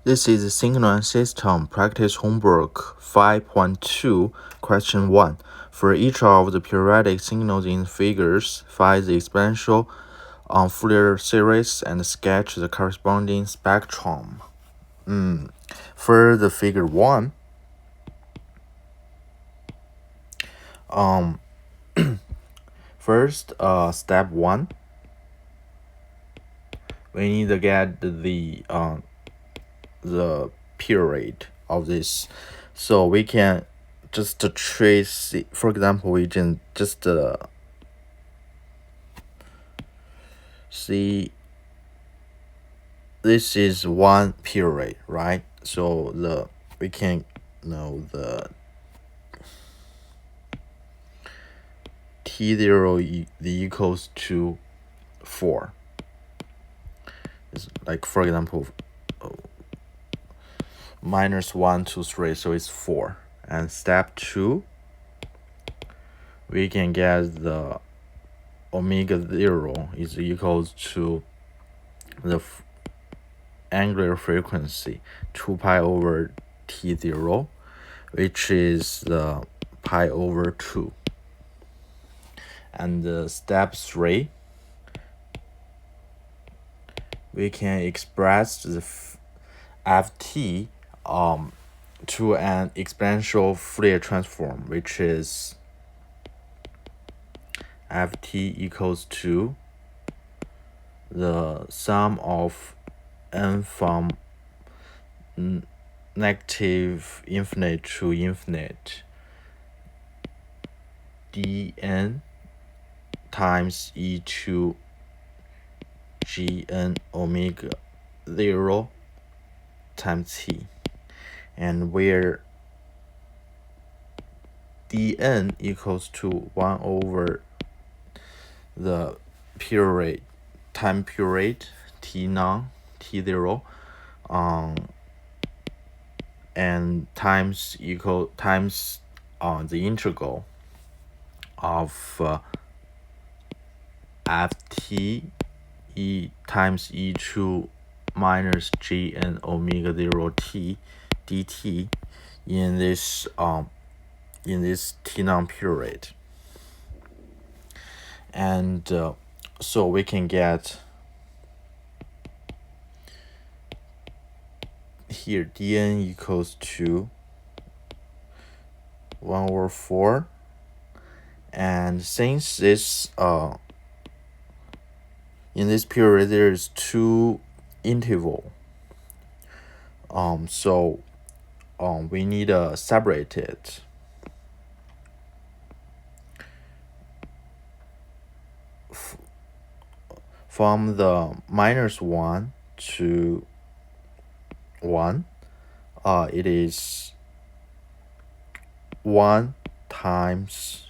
This is Signal System Practice Homework 5.2, Question 1. For each of the periodic signals in figures, find the exponential on Fourier series and sketch the corresponding spectrum. For the figure 1, first, step 1, we need to get the period of this, so we can just trace it. For example, we can just see this is one period, right? So we can know the t0 equals to 4. It's like, for example, -1, 2, 3, so it's 4. And step 2, we can get the omega 0 is equals to the angular frequency 2 pi over t0, which is the pi over 2. And step 3, we can express the ft to an exponential Fourier transform, which is ft equals to the sum of n from negative infinite to infinite dn times e to gn omega 0 times t, and where dn equals to 1 over the time period t0 and times the integral of ft times e to minus gn omega 0 t dt in this t0 period. And so we can get here dn equals to 1 over 4, and since this in this period there is 2 interval, so we need to separate it. From the -1 to 1, it is 1 times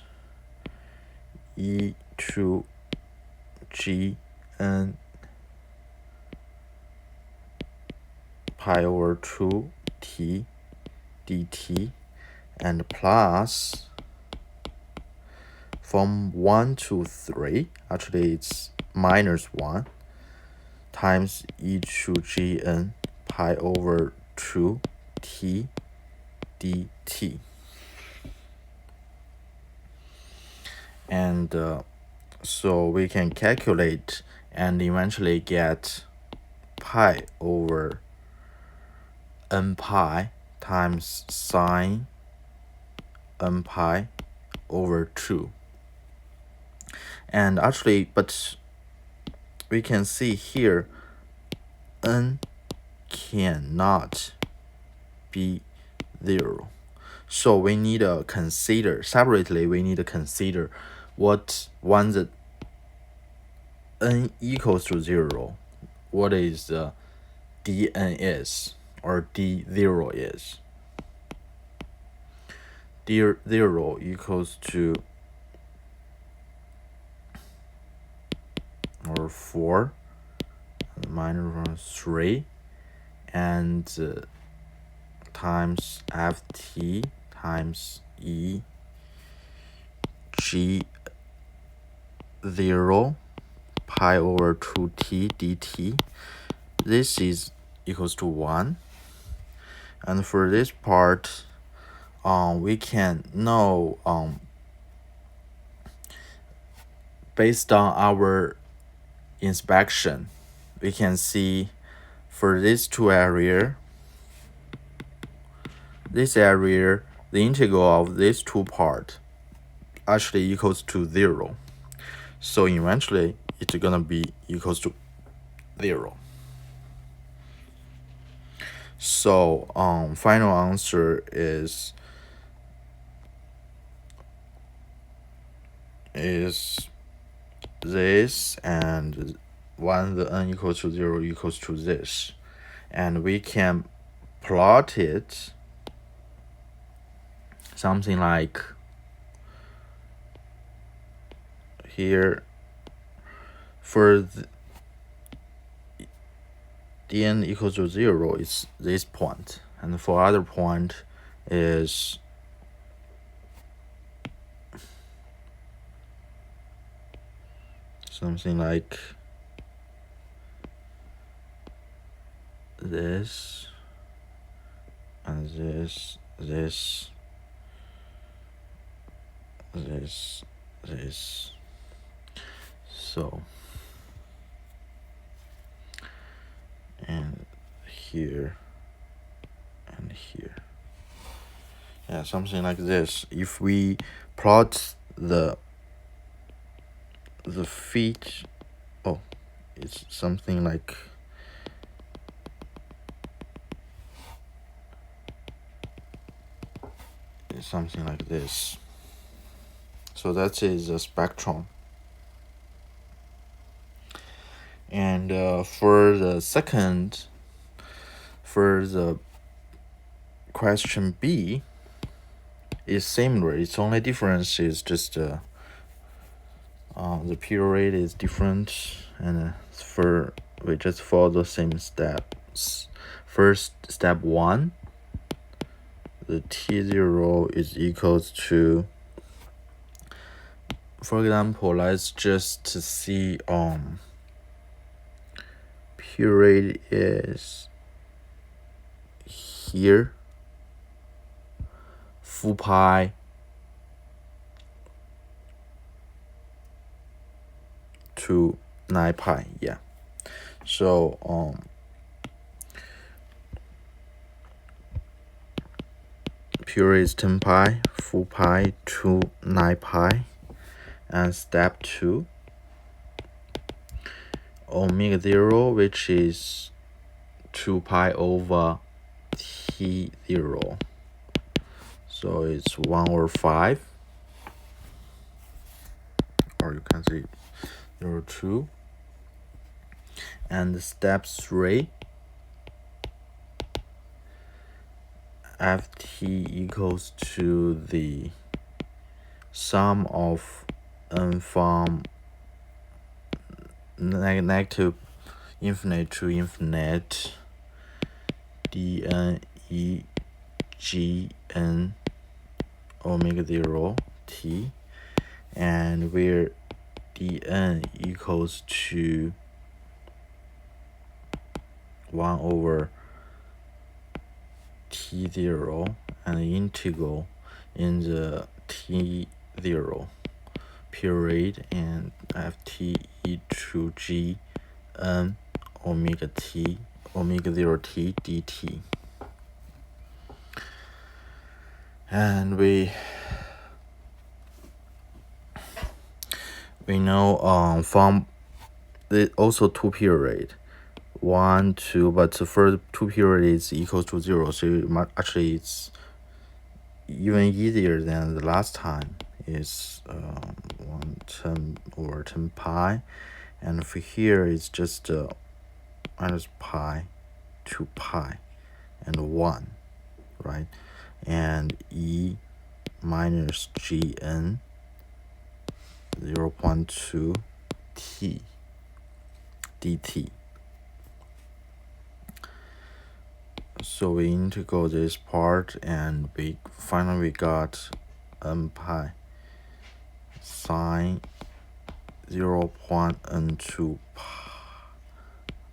e to gn pi over 2 t dt, and plus from 1 to 3, actually it's -1 times e to gn pi over 2 t dt. And so we can calculate and eventually get pi over n pi times sine n pi over 2. And actually, but we can see here n cannot be 0. So we need to consider separately, what when the n equals to 0, what is the dn is, or d0 is. d0 equals to or 4 minus 3 and times ft times e g0 pi over 2t dt. This is equals to 1. And for this part, we can know based on our inspection, we can see for these two area, this area, the integral of these two part actually equals to 0. So eventually it's gonna be equals to 0. So final answer is this, and when the n equals to 0 equals to this, and we can plot it something like here. For the n equals to 0 is this point, and for other point is something like this, and this, so, and here and here, yeah, something like this. If we plot the feet, it's something like this. So that is a spectrum. And for the question B is similar. Its only difference is just the period is different, and we just follow the same steps. First, step 1, the T0 is equals to, for example, let's just see period is here, full pi to 9 pi, yeah. So period is 10 pi, full pi to 9 pi, and step 2, omega 0, which is 2 pi over T0. So it's 1 over 5, or you can say 0.2. And step 3, Ft equals to the sum of n from negative infinite to infinite dn e gn omega 0 t, and where dn equals to 1 over T0, and the integral in the T0 period, and Ft e to g n omega 0 t dt. And we know from the also 2 period, 1, 2, but the first 2 period is equals to 0, so actually it's even easier than the last time. Is 10 over 10 pi, and for here it's just minus pi, 2 pi, and 1, right? And e minus gn 0.2 t dt. So we integrate this part, and we finally got n pi sine 0.n2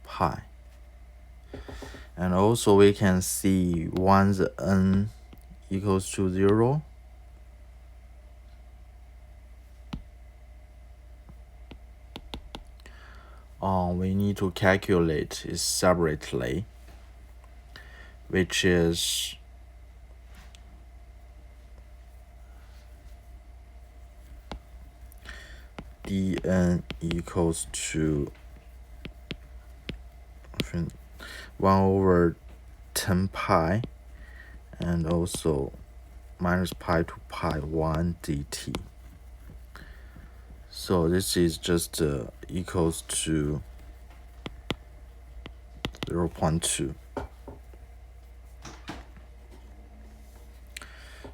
pi. And also we can see once n equals to 0, we need to calculate it separately, which is dn equals to 1/10 pi, and also minus pi to pi 1 dt. So this is just equals to 0.2.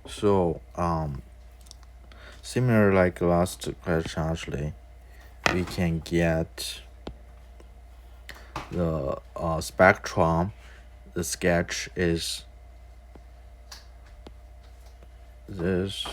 So similar like last question, actually, we can get the spectrum. The sketch is this.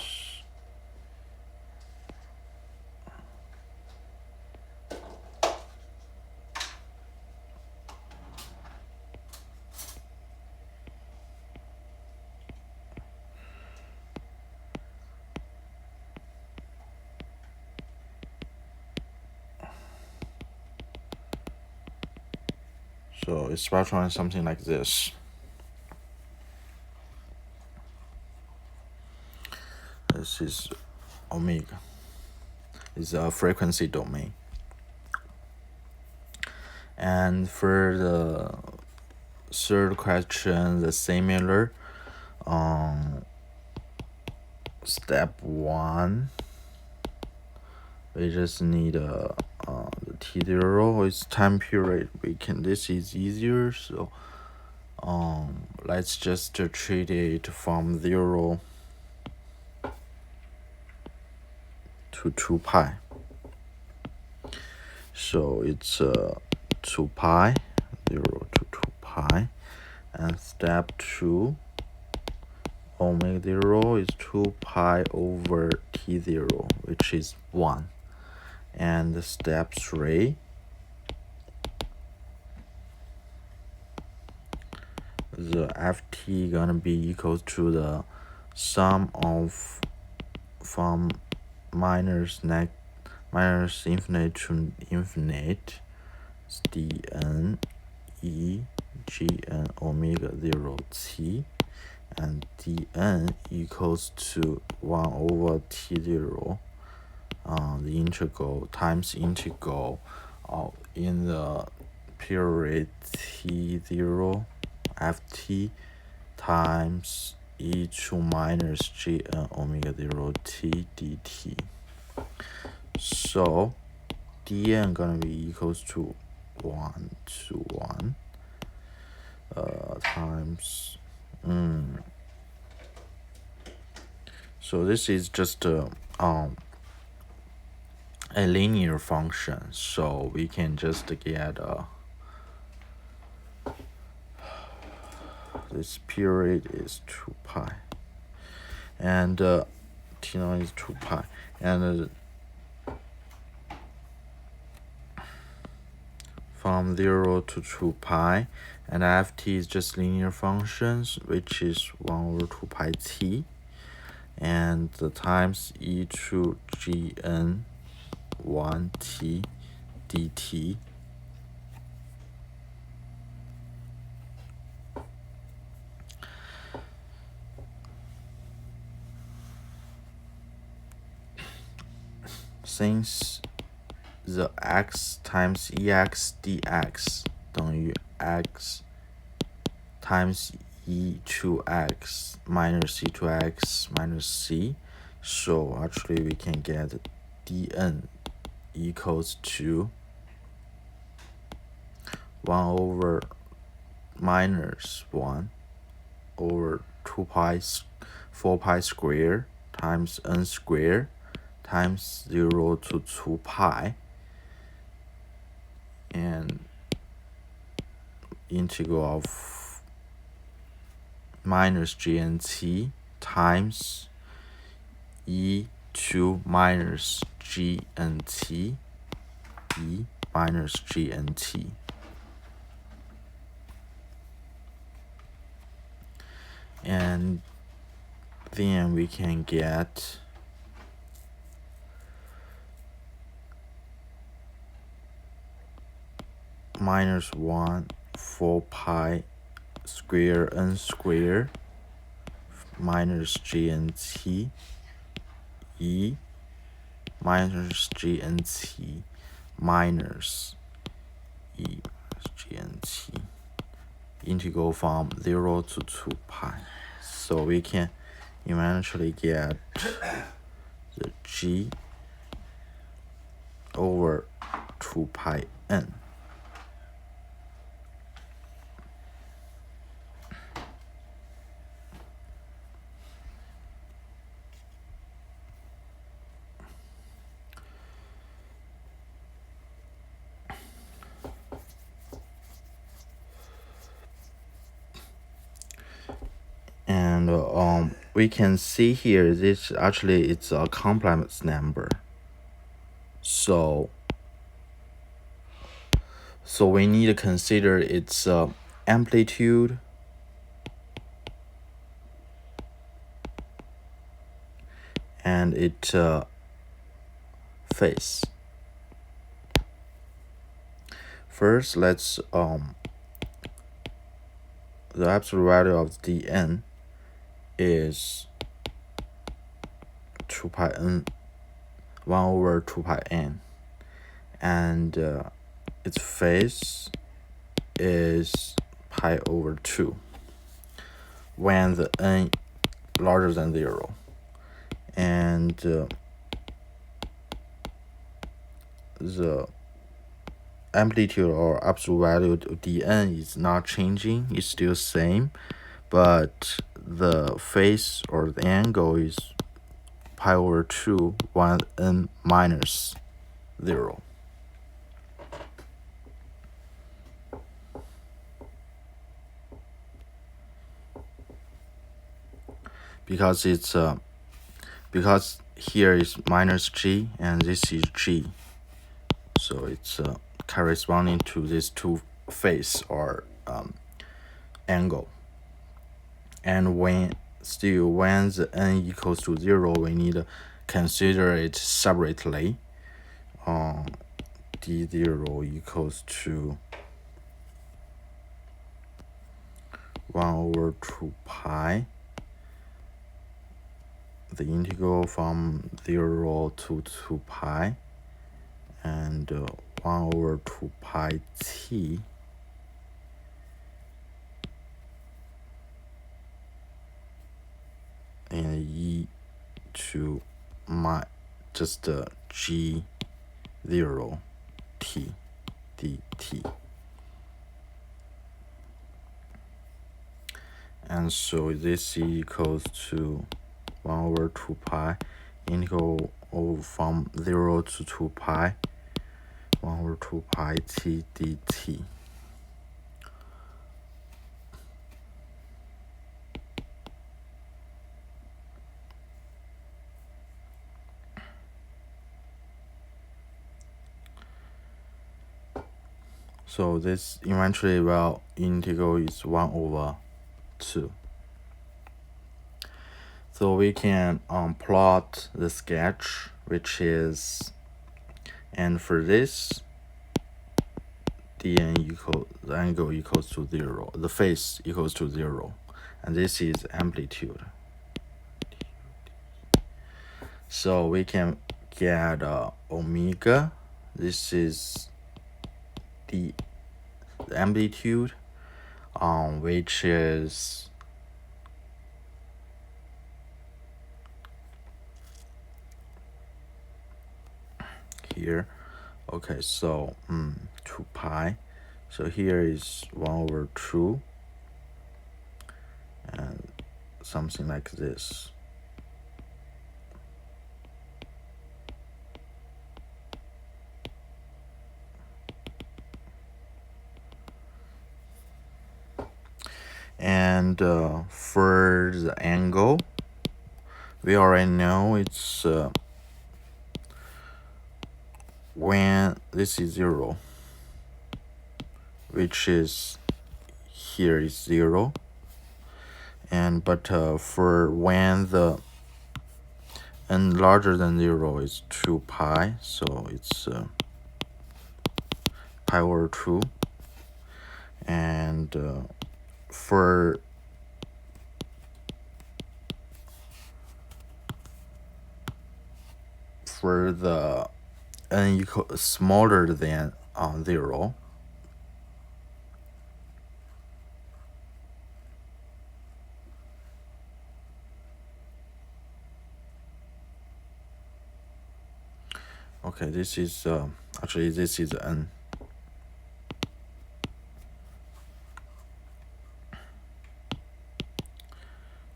So its spectrum is something like this. This is omega. It's a frequency domain. And for the third question, the similar. Step 1, we just need the t0 is time period. This is easier, so let's just treat it from 0 to 2 pi. So it's 2 pi, 0 to 2 pi, and step 2, omega 0 is 2 pi over t0, which is 1. And step 3, the ft gonna be equal to the sum of from minus infinite to infinite dn e gn omega 0 t, and dn equals to 1/t0, the integral times integral in the period t0 ft times e to minus gn omega 0 t dt. So dn gonna be equals to 1 to 1 times so this is just a linear function, so we can just get this period is 2 pi, and t0 is 2 pi, and from 0 to 2 pi, and ft is just linear functions, which is 1/2 pi t, and the times e to gn 1t dt. Since the x times ex dx 等于 x times e to x minus e to x minus c, so actually we can get dn equals to 1 minus 1 over 2 pi 4 pi square times n square times 0 to 2 pi, and integral of minus gnt times e to minus gnt e minus gnt. and then we can get -1 4 pi square n square minus GNT e minus GNT minus e GNT integral from 0 to 2 pi. So we can eventually get the g over 2 pi n. And we can see here this actually it's a complex number. So we need to consider its amplitude and its phase. First, let's the absolute value of dn is 2 pi n 1 over 2 pi n, and its phase is pi over 2 when the n larger than 0, and the amplitude or absolute value of dn is not changing, it's still same, but the phase or the angle is pi over 2 when n minus 0. Because it's because here is minus g and this is g, so it's corresponding to these two phase or angle. And when the n equals to 0, we need to consider it separately. D0 equals to 1 over 2 pi, the integral from 0 to 2 pi, and 1 over 2 pi t and e to just g0 t dt. And so this equals to 1 over 2 pi integral from 0 to 2 pi 1 over 2 pi t dt. So this eventually integral is 1 over 2. So we can plot the sketch, which is, and for this, the angle equals to 0, the phase equals to 0, and this is amplitude. So we can get omega, this is the amplitude, which is here. Okay, so 2 pi. So here is 1 over 2, and something like this. And for the angle, we already know it's when this is 0, which is here is 0, but for when the n larger than 0 is 2 pi, so it's pi over 2. And for the n equal smaller than 0, okay, this is actually this is n.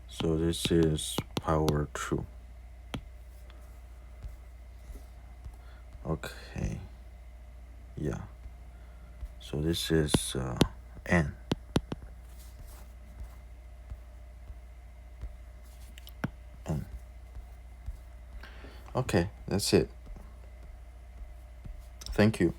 So this is pi over 2. Okay, yeah. So this is n. N. Okay, that's it. Thank you.